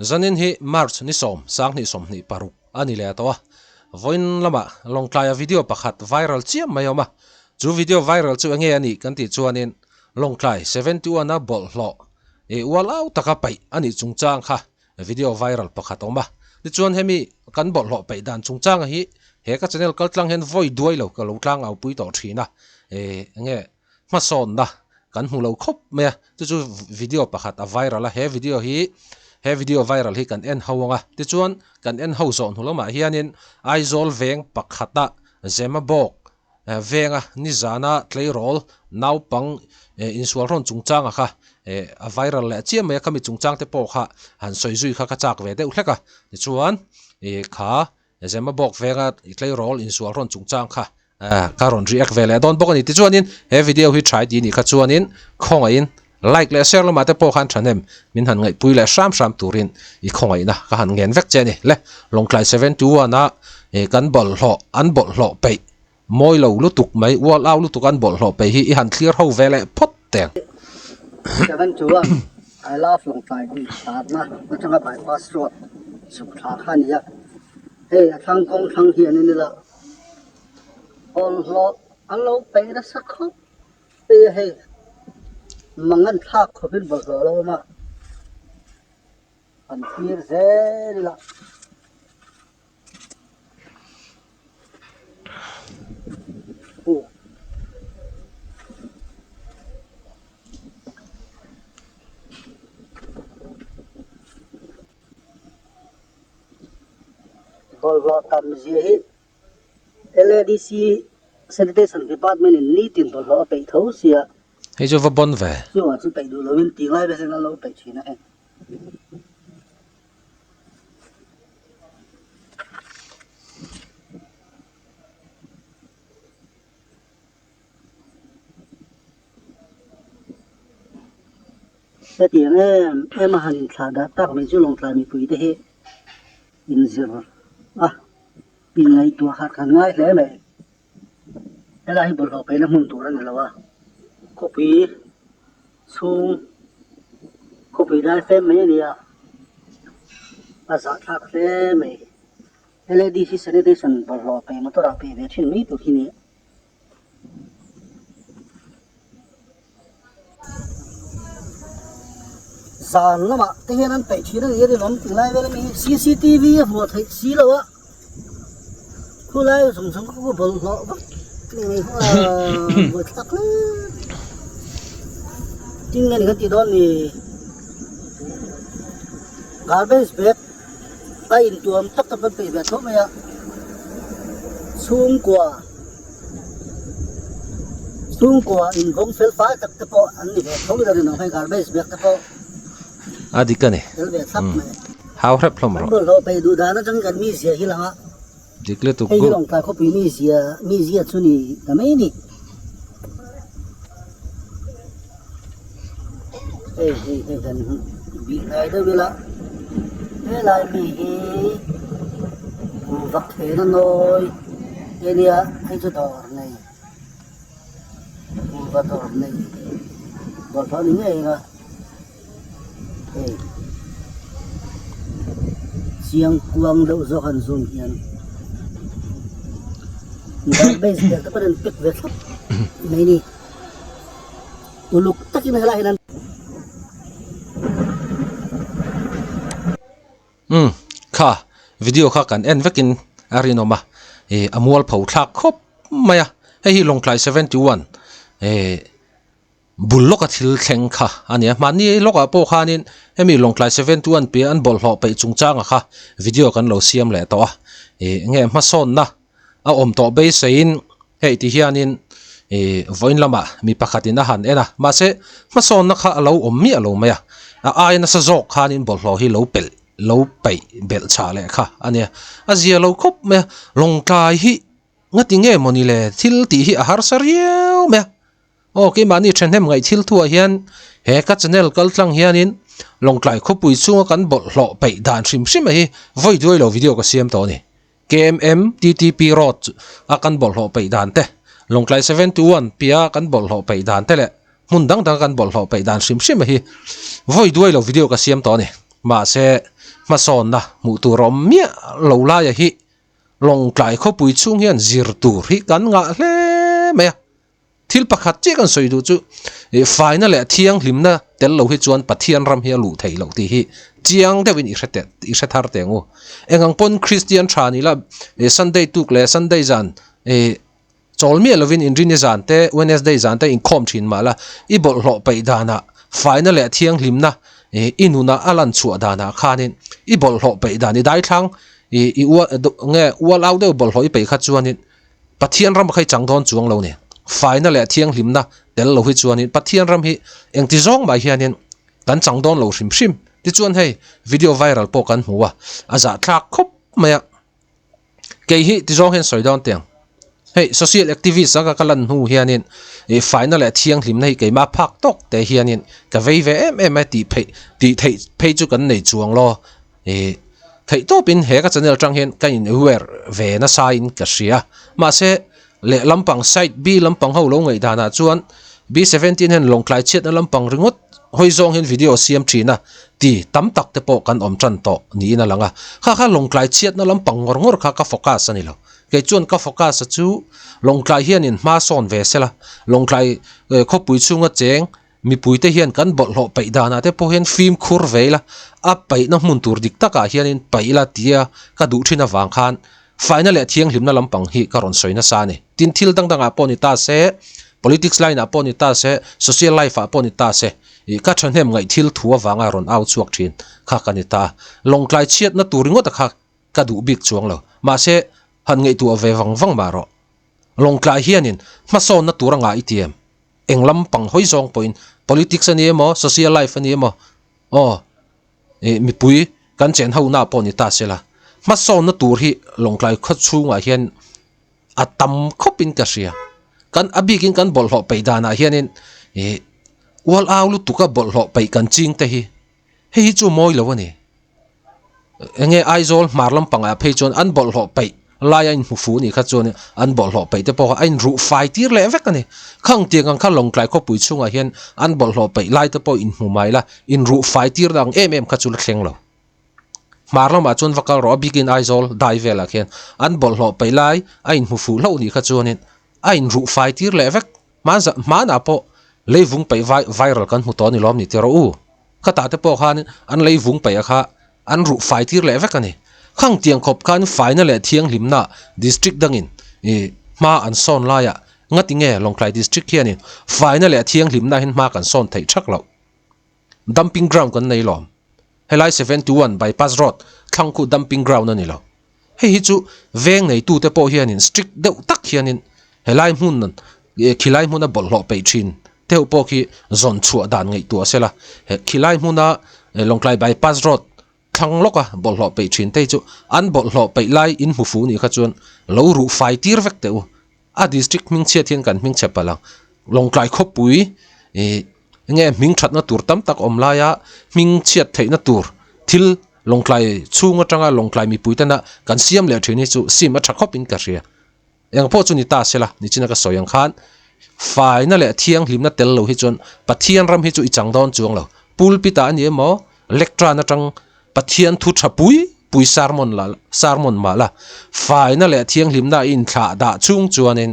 zanin hi march ni som sang ni som ni paruk ani le to voin lama long tlaya video pakhat viral chiam mayoma chu video viral chu ange ani kan ti chuanin long tlai 71 na bol hlo wal au taka pai ani chungchang kha video viral pakhat oma ti chuan hemi kan bol hlo pai dan chungchang hi he ka channel kaltlang hen voi duai lo ka lo tlang au pui to thina nge ma son na kan hu lo khop me chu video pakhat a viral a he video viral hi kan en hawanga ti chuan kan en ho zon hulama hianin aizol veng pakhata zema bok venga nizana tleirol naupang insual ron chungchang kha a viral le chiam me kami chungchang te po kha han soizui kha ka chak ve de uleka ti chuan kha zema bok venga tleirol insual ron chungchang kha karon react vele don bokani ti chuanin he video hi try di ni kha chuanin khonga in like le share lo mate po khan thanem min han ngai pui le sham turin I khongai na ka han ngen vek che ni le long klai 71 na kan bol hlo an bol hlo pe moi lo lutuk mai wall out lutuk an bol hlo pe hi han clear ho vele pot teng 71 I love long klai ni start na ma changa bypass road su tha khan ya hey thang kong thang hian ni la bol hlo an lo pe da sak khop pe hey mangan thak khopin bol lo ma an fir zel la bol lo tam ji hi LADC sanitation department in ni tin bol lo pe tho sia he jo va bon ve jo chu pe du lo win ti ngai be sen lo pe china e ti em han thla da tak me chu long thla mi pui te he in zir pin ngai tu khat khan ngai hle me ela hi bol ho pe na mun tu ran la wa copy chung copy da fe me ni ya asa thak fe me LADC sanitation bol ho pe ma to ra pe ve chin mi tu khini san lama te hian pe thina ye de lom tilai ve mi CCTV vo thai si lo wa khulai sum ko bol ho ni vo thak le ting ngan kan ti don ni garbage bag pai in tuam tak tak pe be tho me ya chung kwa in gong fel fa tak ta po an ni be tho da no hai garbage bag ta po adikane how rap plom ro bol ho pe du da na jang kan mi sia hi la dikle tu go long ka ko pi mi sia chu ni ta me ni hey kan bi nai da vela lai mi hi vak the na noi area ai chu dor nei va dor nei bol fa ni ngai ga hey siang kuang lo zo han zoom hian ni base ka pa den pek ve thap nei ni uluk takin hala hilan kha video kha kan en vekin arinoma amwal phau thak khop maya hi long klai 71 bulloka thil thleng kha ania mani loka po khanin hemi long klai 71 pe an bol hlo pe chungchang kha video kan lo siam le to nge ma son na a om to be sein hei ti hianin voin lama mi pakhatin a han ena ma se ma son na kha alo om mi alo maya a na sa zok khanin bol hlo hi lo pel lo pai bel cha le kha ania azia lo khop me long kai hi ngati nge moni le thil ti hi a har sarieu me okay mani threnem ngai thil thu hian he ka channel kaltlang hianin long klai khopui chunga kan bol hlo pai dan sim hi voi duai lo video ka siam to ni KMM TTP road akan bol hlo pai dan te long klai 71 pia kan bol hlo pai dan te le mundang kan bol hlo pai dan sim hi voi duai lo video ka siam to ni ma se มาสอนนะมุตุรอมเมียเหลาลายฮิลงไกลเขาปุยชุ่งเฮียนจิรตูริกันงะเล่เมียทิลประคัดเจกันสวยดูจูไฟนั่นแหละเที่ยงลิมนะแต่เราให้จวนปัทเทียนรำเฮียลูไทยเราที่ฮิเจียงเดวินอีกเทาร์เตงูเอ็งปนคริสเตียนชานี่ละซันเดย์ตุกเลซันเดย์จันจอลเมียลวินอินรินิจันเตเวนเนสเดย์จันเตอินคอมชินมาละอีบอลหลอกไปดานะไฟนั่นแหละเที่ยงลิมนะอินุนะอลันชัวดานะขานินอีบอลหลอกไปดานี่ได้ทั้งวัวเอาเดบอลหลอกไปขัดจวนนินปัทเทียนรำใครจังดอนจวงเราเนี่ยไฟนั่นแหละเที่ยงลิมนะเดี๋ยวเราให้จวนนินปัทเทียนรำฮิเอ็งที่จ้องมาเฮียนินกันจังดอนเราชิมที่จวนให้วิดีโอไวรัลปกันหัวอาจจะทักคบมาเกี่ยฮิที่จ้องเห็นสวยดอนเตียงเฮ้ยโซเชียลแอคทิวิสต์ก็กำลังหูเฮียนินไฟนั่นแหละเที่ยงลิมนะเกี่ยมาพักตกแต่เฮียนินกับเวไม่ตีจุกันในจวงล้อไทยตัวเป็นเหตุการณ์จังเห็นกันอินเวอร์เวนัสไซน์กับเสียมาเสเละลำปังไซด์บีลำปังเขาลงไงดานาจวนB17เห็นลงคลายเช็ดลำปังริงดหอยจงเห็นวิดีโอเสียมจีนะตีตั้มตักเตปอกันอมจันโตนี่นั่นละข้าลงคลายเช็ดนั่นลำปังงอข้าก็โฟกัสนี่แล้วแกจวนก็โฟกัสจู่ลงคลายเฮียนินมาซ่อนเวสละลงคลายเขาปุยชุ่งเจงมีปุยเตเฮียนกันบอลหลไปดานาเตปอเห็นฟิล์มคูร์เวละอับไปนักมุนตูร์ดิกตะกาเฮียนินไปละเตียก็ดูที่น่าวางคันไฟนั่นแหละเที่ยงลิมนั่นลำปังฮีการอนสวยน่าซานี่ตินทิลดังๆอาปอนิตาเซ politics lineอาปอนิตาเซ social lifeอาปอนิตาเซก็ฉันเห็นไงทิลทัววางอารอนเอาชวกชินข้ากันนิตาลงไกลเชียดนัตูริงว่าตะข้าก็ดูบิ๊กจวงเรามาเซหันไงตัวเววังมารอลงไกลเฮียนินมาโซนนัตูรังไอเทียมเอ็งลำปังหอยซองปอยน์ politics อันนี้มั้ง social life อันนี้มั้งมีปุยกันเจนเฮาหน้าปอนิตาเซละมาโซนนัตูรีลงไกลขัดชูงเฮียนอัตมคบอินกษเชียกันอบิกินกันบอลหลอกไปดานาเฮียนินวัลอาลุตุกบอลหลอกไปกันจริงแต่เฮ้ยจู่มอยแล้ววะนี่ไงไอโซลมาร์ลำปังเพย์จนอันบอลหลอกไปลายอันหูฟูนี่ขัดจนอันบอลหลอกไปแต่พออันรูไฟตีร์เล็กกันนี่ข้างเตียงข้างลงไกลเขาปุยชูงเฮียนอันบอลหลอกไปลายแต่พออินหูไม่ละอินรูไฟตีร์ดังขัดจุลเข่งเรามาร์ลมาจนวักรอบิกินไอโซลได้เวลาเขียนอันบอลหลอกไปไล่ไอ้หูฟูเล่านี่ขัดจวนนี่ไอ้รูไฟตีร์เล็กมาหน้าพอเลยวุ้งไปไวรัลกันหูตอนนี่ล้อมนี่เทราข้าตาเตปอขันอันเลยวุ้งไปอะค่ะอันรูไฟตีร์เล็กกันนี่ข้างเตียงขบกันไฟนั่นแหละเทียงลิมน่ะดิสตริกดังอินมาอันซ่อนลายะงัดติงเงลงไกลดิสตริกเขียนนี่ไฟนั่นแหละเทียงลิมน่ะเห็นมากันซ่อนไทยชักเราดัมปิ้งกราวด์กันในล้อมเฮลัย71 bypass road ทั้งคู่ดัมปิ้งกราวน์นั่นนี่แล้วเฮ้ยจู่เวงในตู้เตปอเฮียนินสตริกเดวตักเฮียนินเฮลัยมุนนั่นขี้ไล่มุนน่ะบอลหลอกไปชินเทวปอกี้จอนชัวด่านไงตัวเสละขี้ไล่มุนน่ะลงไกล bypass road ทั้งล็อกบอลหลอกไปชินเทจู่อันบอลหลอกไปไล่อินหูฟูนี่ขจวนเรารู้ไฟตีร์เวกเตวดิสตริกมิงเชียเทียนกันมิงเชปะลังลงไกลคบปุยไงมิงชัดนัตูร์ตั้มตักอมลายะมิงเชียดไทยนัตูร์ทิลลงไกลชูงจังลงไกลมีปุยตันนะกันเสียมเหลือทีนี้จู่ซิมชักคบอินกระเรียยังพอจุนิตาเสละนี่จินักสอยยังขันไฟนั่นแหละเที่ยงลิมนัดเตลเราฮิจวนปัทเทียนรำฮิจูอีจังดอนจวงเราปูลปิตาอันนี้มั้งเล็กตรานะจังปัทเทียนทุชปุยซาร์มอนมาละไฟนั่นแหละเที่ยงลิมนัดอินขาดาชุงจวนนิน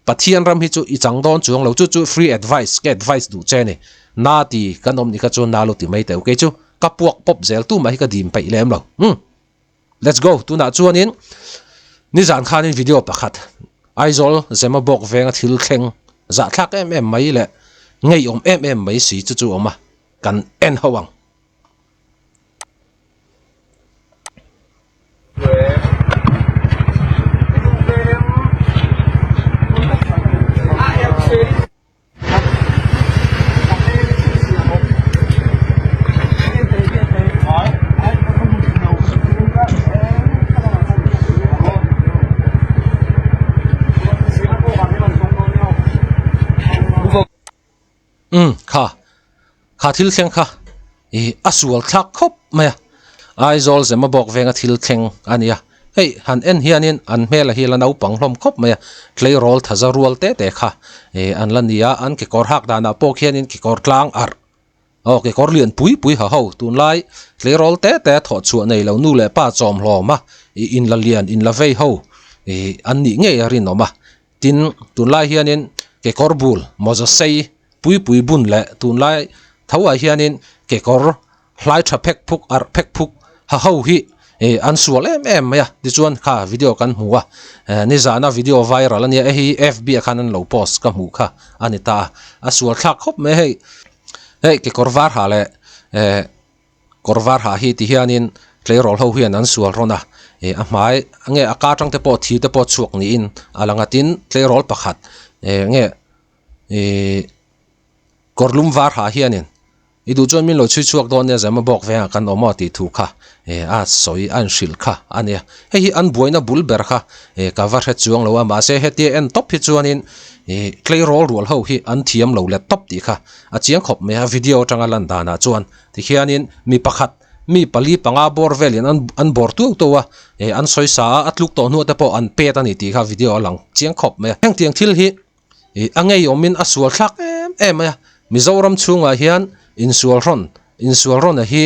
ปัทเทียนรำฮิจูอีจังดอนจวงเราจู่ free advice ดูเจนี่นาตีกันอมนี่ก็จวนนาลุติไม่เตวเกจูกับพวกป๊อปเซลตู้มาให้ก็ดีมไปเล่มเราlet's go ตัวน่าจวนนินนี่จานข้าในวิดีโอประคัดไอโซลจะมาบอกเวงทิลเข่งจะทักไม่แหละไงไม่สีจู่ออกมากันหวังข้าทิลเข่งค่ะอสวลทักคบไหมไอโซลจะมาบอกเวงทิลเข่งอันนี้เฮ้ยหันเฮียนินอันเมลเฮียลนเอาปังลมคบไหมเคลียร์รอลทัศรัวลเตะค่ะอันลันนี้อันกิกอร์ฮักดานาโปเคียนินกิกอร์กลาง ke kor lian pui ha ho tun lai tlerol te tho chu nei lo nu le pa chom hloma in la lian in la vei ho an ni nge arin oma tin tun lai hianin ke kor bul moza sei pui bun le tun lai thawa hianin ke kor hlai tha phek phuk ha ho hi an sual em ya ti chuan kha video kan hmuwa ni zana video viral ania hi FB khanan lo post ka hmu kha anita asual thak khop me hei ke korvar ha le korvar ha hi ti hianin tlerol ho hian an sual rona a mai nge aka tang te po thi te po chuak ni in alangatin tlerol pakhat nge korlum var ha hianin idu chon min lo chui chuak don ne zama bok ve kan omo ti thu kha a soi an shil kha ania hi an buaina bul ber kha cover he chuang lo ma se he ti en top hi chuanin clay roll rol ho hi an thiam lo le top ti kha a chiang khop me a video tanga lan dana chuan ti hianin mi pakhat mi pali panga bor velin an bor tu to wa an soi sa atluk to nu te po an pe ta ni ti kha video lang chiang khop me heng tiang thil hi angei omin aswal thak em ya Mizoram chunga hian insual ron hi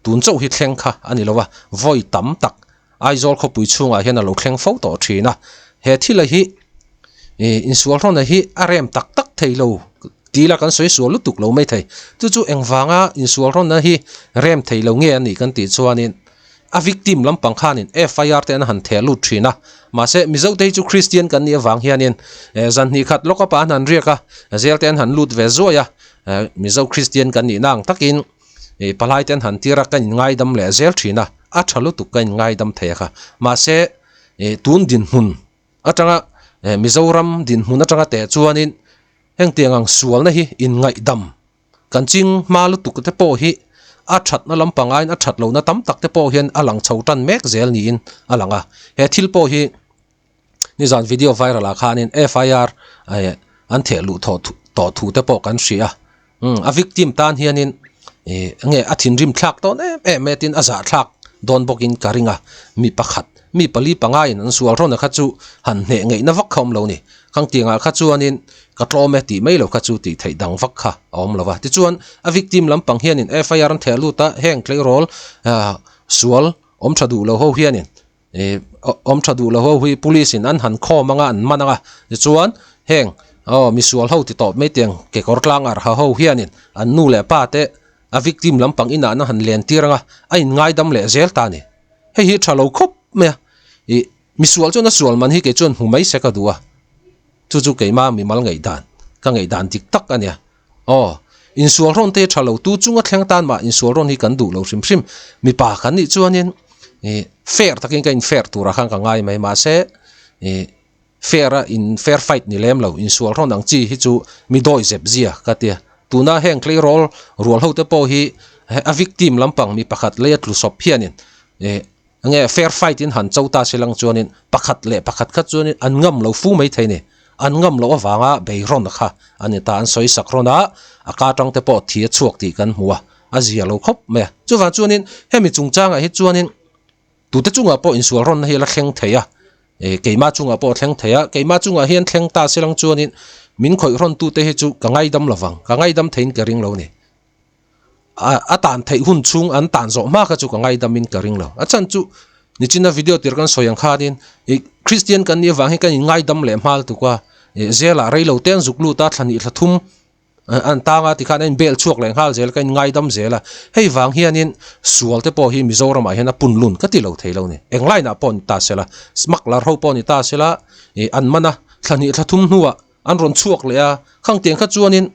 tun chau hi thleng kha ani lowa voi tam tak aizol kho pui chunga hian a lo thleng fo to thina he thila hi insual ron hi arem tak thailo tila kan soi sual lutuk lo mai thai chu engwanga insual ron hi rem thailo nge ani kan ti chuanin a victim lampang khanin FIR te an han thelu thina ma se mizo te chu Christian kan ni awang hianin zan ni khat lokapa han riaka zel ten han lut ve zoya mizo Christian kan ni nang takin palai ten han tira kan ngai dam le zel thina a thalu tu kan ngai dam thekha ma se tun din hun atanga Mizoram din hun atanga te chuanin heng tiangang sual na hi in ngai dam kan ching malu tu te po hi a that na lampangain a that lo na tam tak te po hian alang chhotan mek zel ni in alanga he thil po hi ni zan video viral a khanin FIR an thelu to thu te po kan ria a victim tan hianin nge athin rim thlak ton metin aza thlak don bokin karinga mi pakhat mi pali pangain an sual ron kha chu han hne ngei na vak khom lo ni khang tinga kha chuanin ka tlome ti mai lo kha chu ti thei dang vak kha om lova ti chuan a victim lampang hianin FIR an thelu ta heng clay roll sual om thadu lo ho hianin om thadu lo ho hui police in an han kho manga an mananga ti chuan heng mi sual ho ti top mai tiang ke kortlang ar ha ho hianin an nu le pa te a victim lampang ina na han len tiranga a in ngai dam le zel ta ni hei hi thalo khop me mi sual chona sual man hi ke chon humai se ka duwa chu keima mi mal ngai dan ka ngai dan tik tak ania in sual ron te thalo tu chunga thleng tan ma in sual ron hi kan du lo sim mi pa khan ni chuanin fair takin ka in fair tura khang ka ngai mai ma se fair fight ni lem lo in sual ron ang chi hi chu mi doi zep zia ka tia tuna heng clay roll ho te po hi a victim lampang mi pakhat le tlu sop hianin nge fair fight in han chauta silang chuanin pakhat khat chuanin an ngam lo fu mai thaini an ngam lo awanga beiron kha ani ta an soi sakrona aka tang te po thia chuak ti kan huwa azia lo khop me chuwa chuanin hemi chungchanga hi chuanin tu te chunga po in sual ron hi la thleng theya keima chunga po thleng theya keima chunga hian thleng ta silang chuanin min khoi ron tu te hi chu kangai dam lawang kangai dam thein kering lo ni a tan thei hun chung an tan zo ma kha chu kangai dam min kering lo a chan chu ni china video tir kan soyang khanin Christian kan ni wang hi kan ngai dam le mal tu kwa zela reilo ten zuklu ta thani thlathum an tanga ti khan en bel chuak leng hal zel kan ngai dam zela hei wang hianin sual te po hi Mizoram a hian a punlun ka ti lo theilo ni englai na pon ta sela smuggler ho pon ta sela an mana thani thlathum nuwa an ron chuak le a khang tiang kha chuanin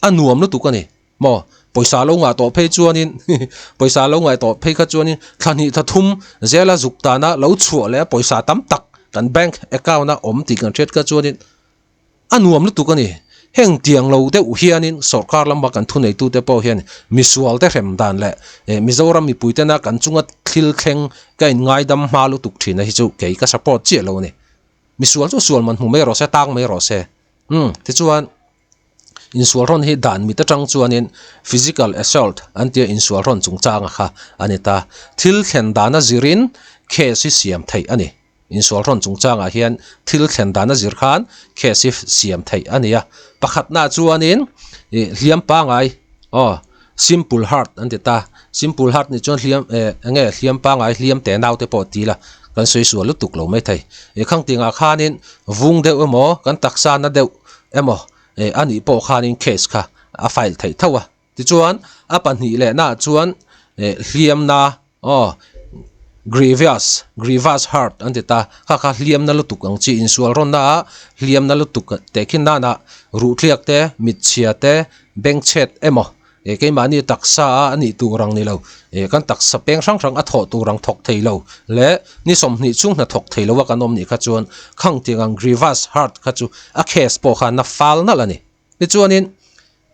anuam lu tu ka ni mo poisa lo nga to phei chuanin poisa lo ngai to phei kha chuanin thani thlathum zela zukta na lo chuak le poisa tam tak kan bank account na om ti kan thet ka chuanin anuam lu tu ka ni heng tiang lo te u hianin sarkar lamba kan thu nei tu te po hian misual te rem dan le Mizoram mi puitena kan chunga thil thleng ka in ngai dam malu tuk thina hi chu ke ka support che lo ni misual chu sual man hu me ro se tang me ro se ti chuan in sual ron hi dan mi ta tang chuanin physical assault antia in sual ron chungchanga kha anita thil thlen dana zirin case siam thei ani in sual ron chungchanga hian thil thlen dana zir khan case siam thei ania pakhat na chuanin hliam pa ngai simple heart อันเดตา simple heart นี่จนเลียมเงี้ยเลียมปางไอเลียมแต่นาวแต่ปอตีละกันสวยสวยลุตุกโลไม่ไทยข้างติงอาคานินวุงเดวหมอกันตักษานะเดวหมออันนี้ปอคานินเคสค่ะไฟล์ไทยเท่าที่จวนปันนี้แหละน่าจวนเลียมนาgrievous heart อันเดตาข้าเลียมนั่นลุตุกอังจีอินส่วนรอนน่าเลียมนั่นลุตุกแต่ขินน่านะรูทเลียกเตมิดเชียเตเบงเช็ดหมอcái mà ni taksa ani tu rang ni lo kan taksa peng sang sang a tho tu rang thok thei lo le ni som ni chung na thok thei lo wa kanom ni kha chuan khang tingang grievous heart kha chu a case po kha na fal na la ni ni chuanin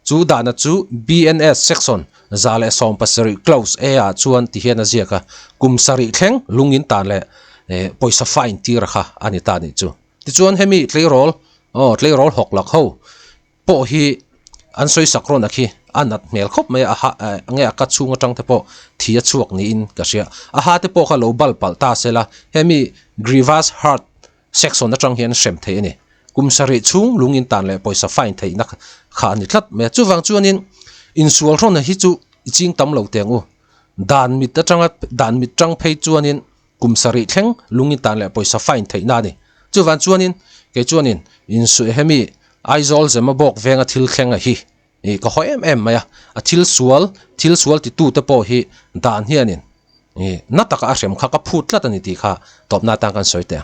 chu da na chu BNS section zale som pasari close e a chuan ti hian a zia ka kum sari thleng lungin tan le poisa fine ti ra kha ani ta ni chu ti chuan hemi tlei rol hok lak ho po hi an soi sakron akhi anat mel khop mai nge ka chunga tang te po thia chuak ni in ka sia te po kha lo bal pal ta sela hemi grievous heart section na tang hian sem the ni kumsari chung lungin tan le poisa fine thei na kha ni thlat me chuwang chuanin insual ron hi chu iching tam lo tengu dan mit tang phei chuanin kumsari thleng lungin tan le poisa fine thei na ni chuwang chuanin ke chuanin insu hemi aizol zema bok venga thil thlenga hi ka hoi maya a thil sual ti tu te po hi dan hianin nataka a rem kha ka phut tlat ani ti kha top na tang kan soite